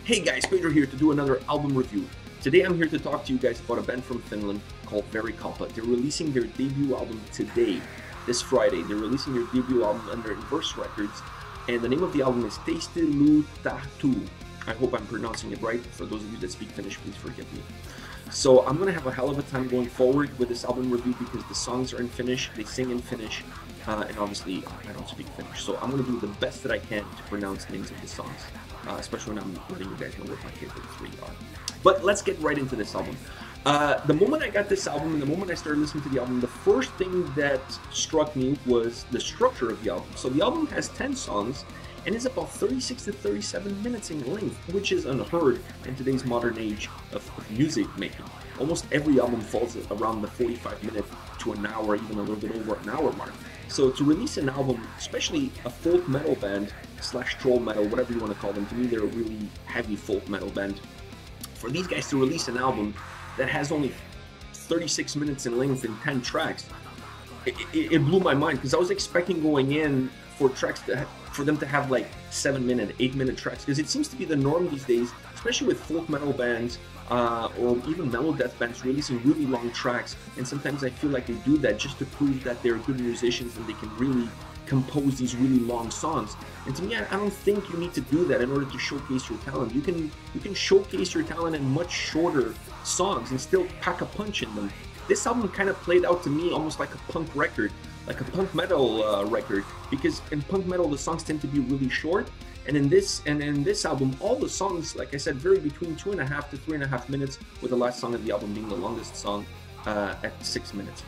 Hey guys, Kreator here to do another album review. Today I'm here to talk to you guys about a band from Finland called Verikalpa. They're releasing their debut album today, this Friday. They're releasing their debut album under Inverse Records, and the name of the album is Taistelutahto. I hope I'm pronouncing it right. For those of you that speak Finnish, please forgive me. So I'm going to have a hell of a time going forward with this album review because the songs are in Finnish, they sing in Finnish, and obviously I don't speak Finnish. So I'm going to do the best that I can to pronounce the names of the songs, especially when I'm letting you guys know what my favorite three are. But let's get right into this album. The moment I got this album and the moment I started listening to the album, the first thing that struck me was the structure of the album. So the album has 10 songs and is about 36 to 37 minutes in length, which is unheard in today's modern age of music making. Almost every album falls around the 45-minute to an hour, even a little bit over an hour mark. So to release an album, especially a folk metal band slash troll metal, whatever you want to call them, to me they're a really heavy folk metal band. For these guys to release an album that has only 36 minutes in length and 10 tracks, it blew my mind, because I was expecting going in for tracks for them to have like 7-minute, 8-minute tracks, because it seems to be the norm these days, especially with folk metal bands or even mellow death bands releasing really long tracks. And sometimes I feel like they do that just to prove that they're good musicians and they can really compose these really long songs. And to me, I don't think you need to do that in order to showcase your talent. You can showcase your talent in much shorter songs and still pack a punch in them. This album kind of played out to me almost like a punk record, like a punk metal record, because in punk metal the songs tend to be really short, and in this album all the songs, like I said, vary between 2.5 to 3.5 minutes, with the last song of the album being the longest song at 6 minutes.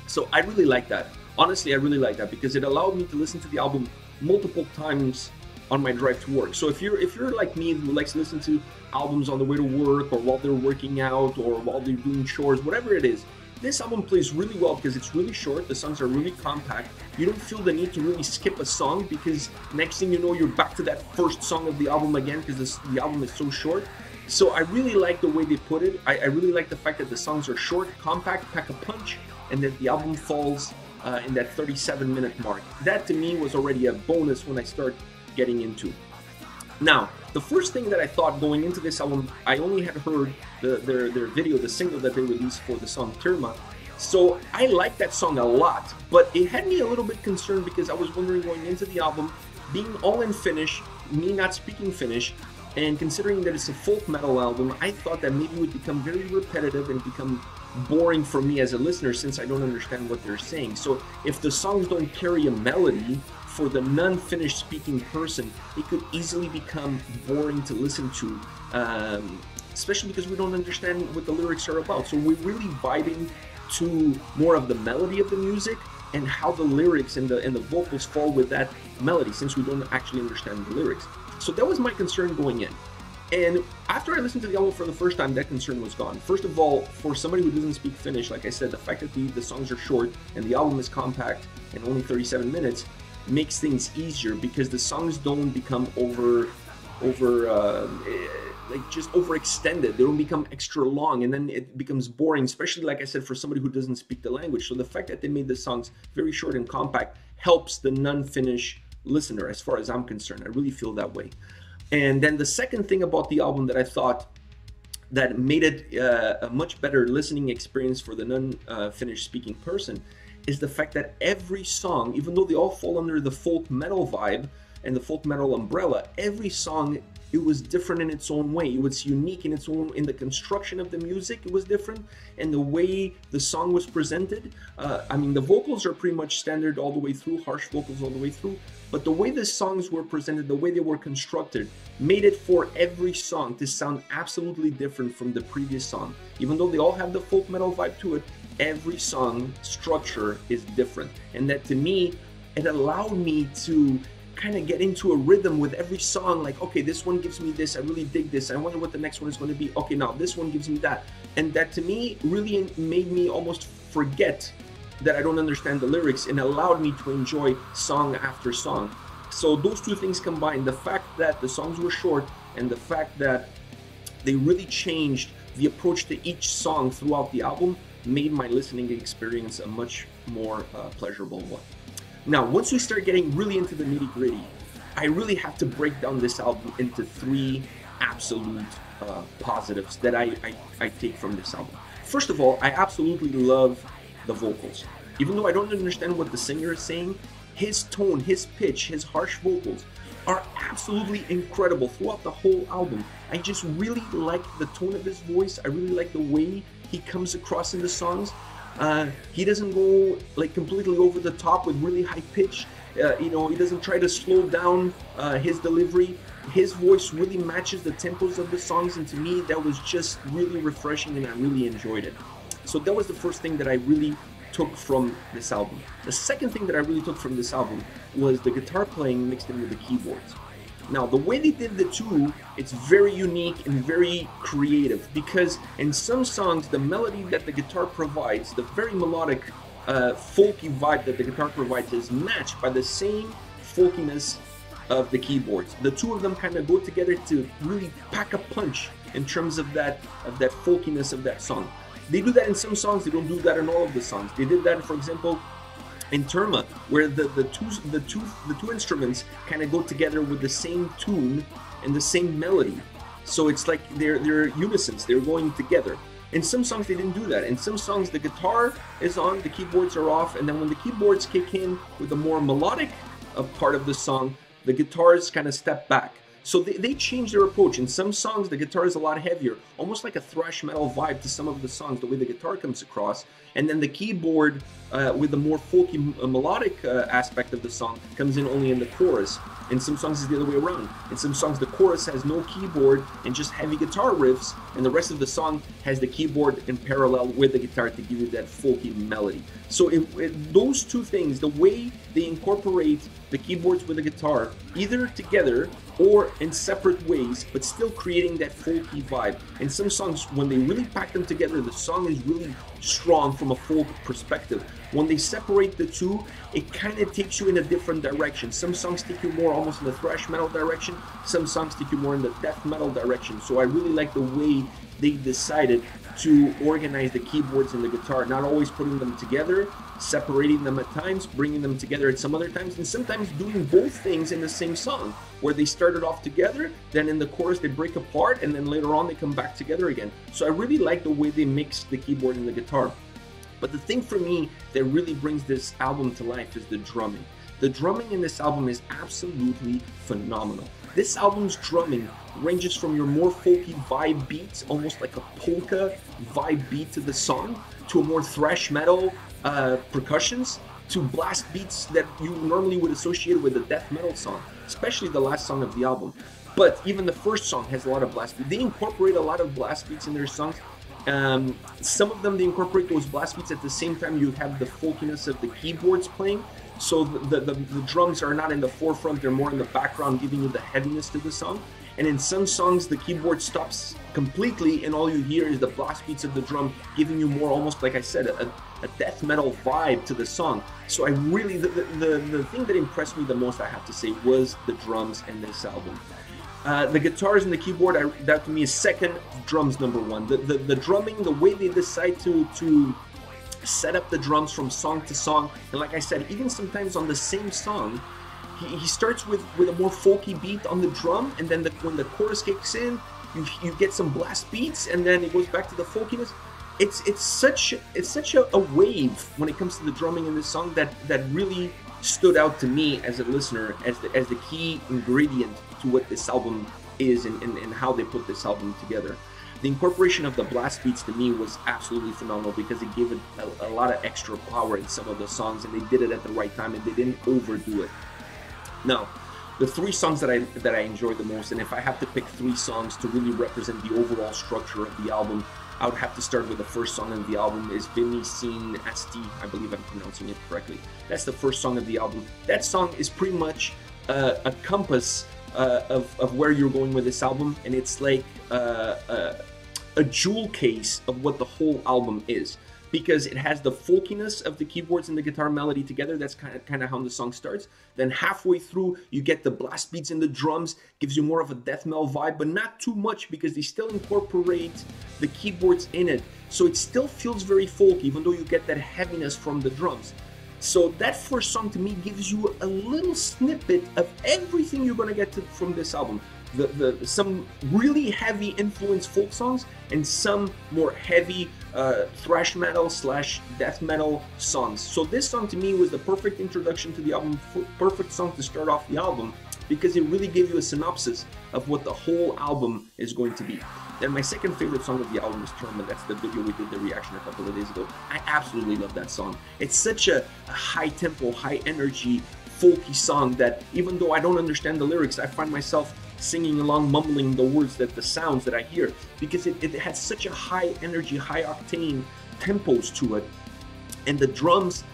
So I really like that. Honestly, I really like that because it allowed me to listen to the album multiple times on my drive to work. So if you're like me, who likes to listen to albums on the way to work, or while they're working out, or while they're doing chores, whatever it is, this album plays really well because it's really short, the songs are really compact. You don't feel the need to really skip a song, because next thing you know you're back to that first song of the album again, because the album is so short. So I really like the way they put it. I really like the fact that the songs are short, compact, pack a punch, and that the album falls in that 37-minute mark. That to me was already a bonus when I start getting into. Now, the first thing that I thought going into this album, I only had heard their video, the single that they released for the song Tyrmä. So I liked that song a lot, but it had me a little bit concerned because I was wondering going into the album, being all in Finnish, me not speaking Finnish, and considering that it's a folk metal album, I thought that maybe it would become very repetitive and become boring for me as a listener, since I don't understand what they're saying. So if the songs don't carry a melody, for the non-Finnish speaking person, it could easily become boring to listen to, especially because we don't understand what the lyrics are about. So we're really vibing to more of the melody of the music and how the lyrics and the vocals fall with that melody, since we don't actually understand the lyrics. So that was my concern going in. And after I listened to the album for the first time, that concern was gone. First of all, for somebody who doesn't speak Finnish, like I said, the fact that the songs are short and the album is compact and only 37 minutes makes things easier, because the songs don't become like just overextended. They don't become extra long, and then it becomes boring, especially, like I said, for somebody who doesn't speak the language. So the fact that they made the songs very short and compact helps the non-Finnish listener, as far as I'm concerned. I really feel that way. And then the second thing about the album that I thought that made it a much better listening experience for the non-Finnish speaking person is the fact that every song, even though they all fall under the folk metal vibe and the folk metal umbrella, every song, it was different in its own way. It was unique in its own, in the construction of the music, it was different, and the way the song was presented. I mean, the vocals are pretty much standard all the way through, harsh vocals all the way through, but the way the songs were presented, the way they were constructed, made it for every song to sound absolutely different from the previous song. Even though they all have the folk metal vibe to it, every song structure is different. And that, to me, it allowed me to kind of get into a rhythm with every song. Like, okay, this one gives me this, I really dig this, I wonder what the next one is going to be. Okay, now this one gives me that. And that, to me, really made me almost forget that I don't understand the lyrics, and allowed me to enjoy song after song. So those two things combined, the fact that the songs were short and the fact that they really changed the approach to each song throughout the album, made my listening experience a much more pleasurable one. Now, once we start getting really into the nitty-gritty, I really have to break down this album into three absolute positives that I take from this album. First of all, I absolutely love the vocals. Even though I don't understand what the singer is saying, his tone, his pitch, his harsh vocals are absolutely incredible throughout the whole album. I just really like the tone of his voice. I really like the way he comes across in the songs. He doesn't go like completely over the top with really high pitch. You know, he doesn't try to slow down his delivery. His voice really matches the tempos of the songs, and to me that was just really refreshing and I really enjoyed it. So that was the first thing that I really took from this album. The second thing that I really took from this album was the guitar playing mixed in with the keyboards. Now, the way they did the two, it's very unique and very creative, because in some songs, the melody that the guitar provides, the very melodic, folky vibe that the guitar provides, is matched by the same folkiness of the keyboards. The two of them kind of go together to really pack a punch in terms of that folkiness of that song. They do that in some songs, they don't do that in all of the songs. They did that, for example, in Tyrmä, where the two instruments kind of go together with the same tune and the same melody. So it's like they're unisons, they're going together. In some songs they didn't do that. In some songs the guitar is on, the keyboards are off, and then when the keyboards kick in with the more melodic part of the song, the guitars kind of step back. So they changed their approach. In some songs, the guitar is a lot heavier, almost like a thrash metal vibe to some of the songs, the way the guitar comes across. And then the keyboard, with the more folky melodic aspect of the song, comes in only in the chorus. In some songs, it's the other way around. In some songs, the chorus has no keyboard and just heavy guitar riffs, and the rest of the song has the keyboard in parallel with the guitar to give you that folky melody. So those two things, the way they incorporate the keyboards with the guitar, either together or in separate ways, but still creating that folky vibe. In some songs, when they really pack them together, the song is really strong from a folk perspective. When they separate the two, it kind of takes you in a different direction. Some songs take you more almost in the thrash metal direction, some songs take you more in the death metal direction. So I really like the way they decided to organize the keyboards and the guitar, not always putting them together, separating them at times, bringing them together at some other times, and sometimes doing both things in the same song, where they started off together, then in the chorus they break apart, and then later on they come back together again. So I really like the way they mix the keyboard and the guitar. But the thing for me that really brings this album to life is the drumming. The drumming in this album is absolutely phenomenal. This album's drumming ranges from your more folky vibe beats, almost like a polka vibe beat to the song, to a more thrash metal percussions, to blast beats that you normally would associate with a death metal song, especially the last song of the album. But even the first song has a lot of blast beats. They incorporate a lot of blast beats in their songs. Some of them, they incorporate those blast beats at the same time you have the folkiness of the keyboards playing. So the drums are not in the forefront, they're more in the background, giving you the heaviness to the song. And in some songs, the keyboard stops completely and all you hear is the blast beats of the drum, giving you more, almost like I said, a death metal vibe to the song. So I really, the thing that impressed me the most, I have to say, was the drums in this album. The guitars and the keyboard, that to me is second, drums number one. The drumming, the way they decide to set up the drums from song to song, and like I said, even sometimes on the same song, he starts with a more folky beat on the drum, and then when the chorus kicks in, you get some blast beats, and then it goes back to the folkiness. It's such a wave when it comes to the drumming in this song that really stood out to me as a listener as the key ingredient to what this album is and how they put this album together. The incorporation of the blast beats to me was absolutely phenomenal because it gave it a lot of extra power in some of the songs, and they did it at the right time and they didn't overdo it. Now, the three songs that I enjoyed the most, and if I have to pick three songs to really represent the overall structure of the album, I would have to start with the first song of the album, is Viimiseen, Asti. I believe I'm pronouncing it correctly. That's the first song of the album. That song is pretty much a compass of where you're going with this album, and it's like a jewel case of what the whole album is, because it has the folkiness of the keyboards and the guitar melody together. That's kind of how the song starts. Then halfway through, you get the blast beats and the drums, gives you more of a death metal vibe, but not too much because they still incorporate the keyboards in it. So it still feels very folk, even though you get that heaviness from the drums. So that first song to me gives you a little snippet of everything you're going to get from this album. some really heavy influence folk songs and some more heavy thrash metal slash death metal songs. So this song to me was the perfect introduction to the album, perfect song to start off the album, because it really gave you a synopsis of what the whole album is going to be. Then my second favorite song of the album is Tyrmä. That's the video we did the reaction a couple of days ago. I absolutely love that song. It's such a high tempo, high energy, folky song that even though I don't understand the lyrics, I find myself singing along, mumbling the words, the sounds that I hear, because it has such a high energy, high octane tempos to it. And the drums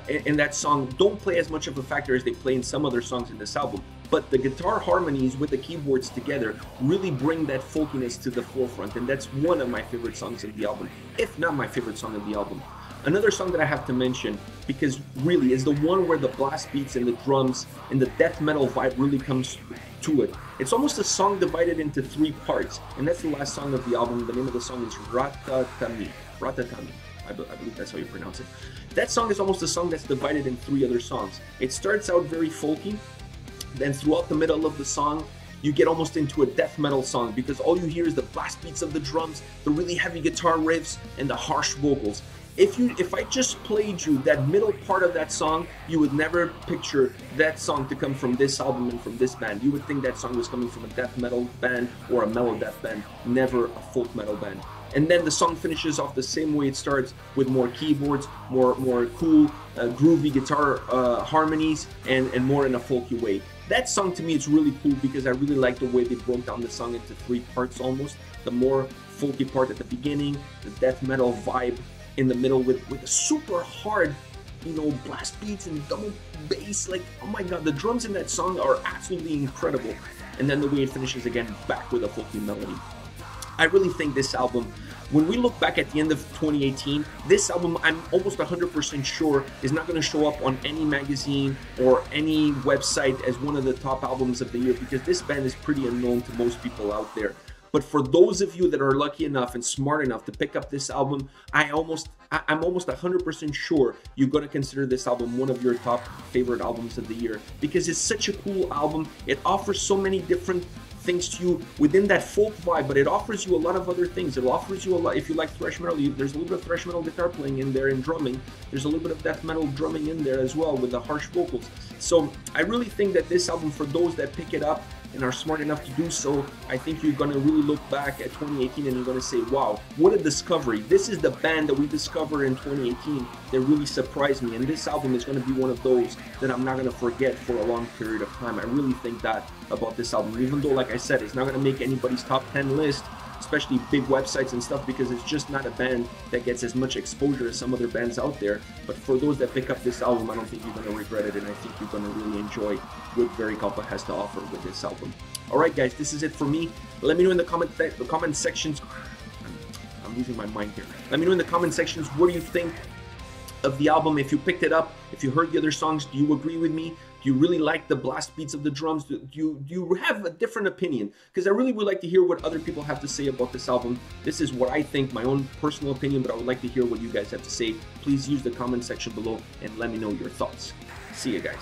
in that song don't play as much of a factor as they play in some other songs in this album. But the guitar harmonies with the keyboards together really bring that folkiness to the forefront, and that's one of my favorite songs of the album, if not my favorite song of the album. Another song that I have to mention, because really is the one where the blast beats and the drums and the death metal vibe really comes to it. It's almost a song divided into 3 parts, and that's the last song of the album. The name of the song is Rautatammi. I believe that's how you pronounce it. That song is almost a song that's divided in 3 other songs. It starts out very folky, then throughout the middle of the song, you get almost into a death metal song, because all you hear is the blast beats of the drums, the really heavy guitar riffs, and the harsh vocals. If I just played you that middle part of that song, you would never picture that song to come from this album and from this band. You would think that song was coming from a death metal band or a mellow death band, never a folk metal band. And then the song finishes off the same way it starts, with more keyboards, more cool, groovy guitar harmonies, and more in a folky way. That song to me is really cool because I really like the way they broke down the song into 3 parts almost. The more folky part at the beginning, the death metal vibe in the middle with a super hard, you know, blast beats and double bass. Like, oh my god, the drums in that song are absolutely incredible. And then the way it finishes again, back with a folky melody. I really think this album, when we look back at the end of 2018, this album, I'm almost 100% sure, is not going to show up on any magazine or any website as one of the top albums of the year, because this band is pretty unknown to most people out there. But for those of you that are lucky enough and smart enough to pick up this album, I'm almost 100% sure you're going to consider this album one of your top favorite albums of the year, because it's such a cool album. It offers so many different things to you within that folk vibe, but it offers you a lot of other things. It offers you a lot, if you like thrash metal, there's a little bit of thrash metal guitar playing in there and drumming. There's a little bit of death metal drumming in there as well with the harsh vocals. So I really think that this album, for those that pick it up and are smart enough to do so, I think you're going to really look back at 2018 and you're going to say, wow, what a discovery. This is the band that we discovered in 2018 that really surprised me, and this album is going to be one of those that I'm not going to forget for a long period of time. I really think that about this album, even though, like I said, it's not going to make anybody's top 10 list, especially big websites and stuff, because it's just not a band that gets as much exposure as some other bands out there. But for those that pick up this album, I don't think you're going to regret it, and I think you're going to really enjoy what Verikalpa has to offer with this album. Alright guys, this is it for me. Let me know in the comment sections, I'm losing my mind here. Let me know in the comment sections, what do you think of the album? If you picked it up, if you heard the other songs, do you agree with me? Do you really like the blast beats of the drums? Do you have a different opinion? Because I really would like to hear what other people have to say about this album. This is what I think, my own personal opinion, but I would like to hear what you guys have to say. Please use the comment section below and let me know your thoughts. See you guys.